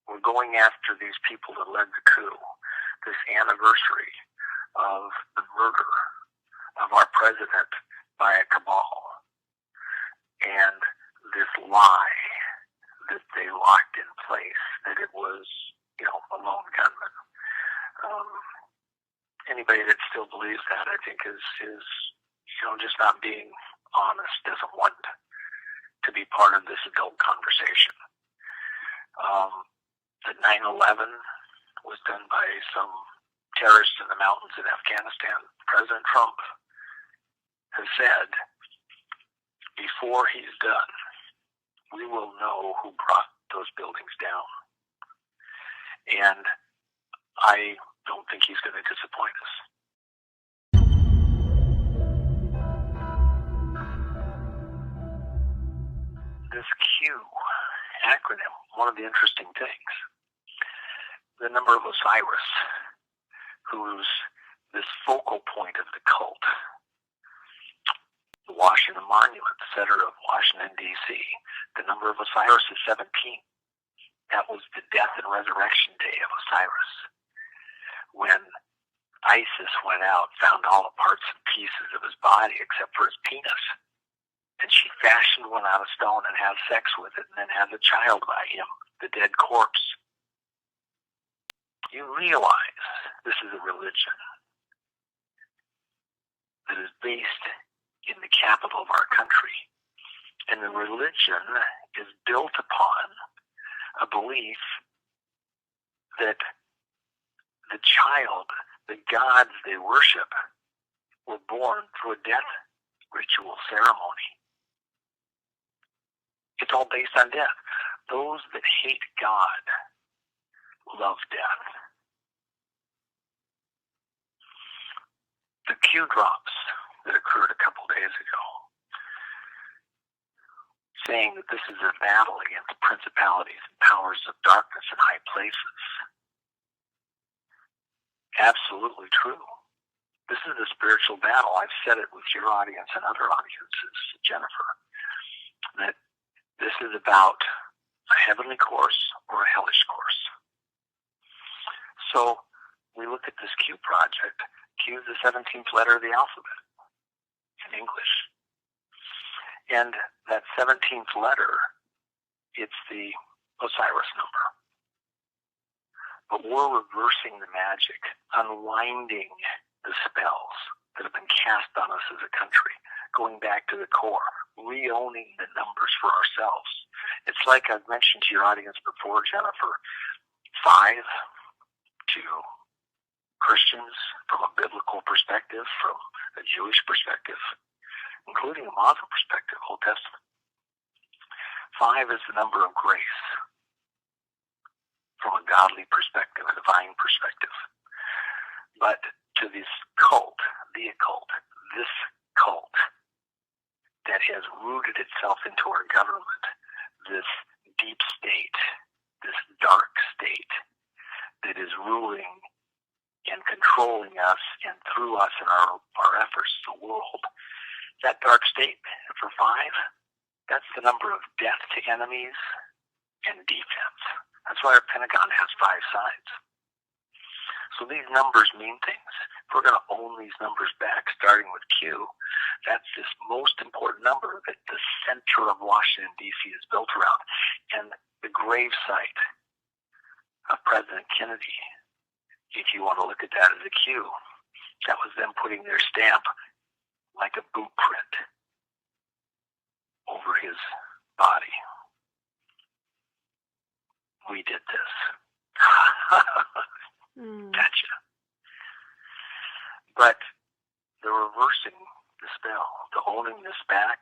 We're going after these people that led the coup, this anniversary of the murder of our president by a cabal, and this lie that they locked in place, that it was, a lone gunman. Anybody that still believes that, I think, is just not being honest, doesn't want to be part of this adult conversation. The 9/11 was done by some terrorists in the mountains in Afghanistan. President Trump has said, before he's done, we will know who brought those buildings down. And I don't think he's going to disappoint us. This Q acronym, one of the interesting things, the number of Osiris, who's this focal point of the cult, the Washington Monument, the center of Washington, D.C., the number of Osiris is 17. That was the death and resurrection day of Osiris. When ISIS went out, found all the parts and pieces of his body except for his penis, and she fashioned one out of stone and had sex with it, and then had a child by him, the dead corpse. You realize this is a religion that is based in the capital of our country, and the religion is built upon a belief that the child, the gods they worship, were born through a death ritual ceremony. It's all based on death. Those that hate God love death. The Q drops that occurred a couple days ago, saying that this is a battle against principalities and powers of darkness in high places. Absolutely true. This is a spiritual battle. I've said it with your audience and other audiences, Jennifer, that this is about a heavenly course or a hellish course. So we look at this Q project. Q is the 17th letter of the alphabet in English. And that 17th letter, it's the Osiris number. But we're reversing the magic, unwinding the spells that have been cast on us as a country, going back to the core, re-owning the numbers for ourselves. It's like I've mentioned to your audience before, Jennifer, 5 to Christians from a biblical perspective, from a Jewish perspective, including a Muslim perspective, Old Testament. 5 is the number of grace from a godly perspective, a divine perspective. But to this cult, the occult, this cult that has rooted itself into our government, this deep state, this dark state that is ruling and controlling us and through us in our efforts in the world, that dark state for 5, that's the number of death to enemies and defense. That's why our Pentagon has 5 sides. So these numbers mean things. If we're going to own these numbers back, starting with Q, that's this most important number that the center of Washington, D.C. is built around. And the grave site of President Kennedy, if you want to look at that as a Q, that was them putting their stamp like a boot print over his body. We did this. Gotcha. But the reversing the spell, the holding this back,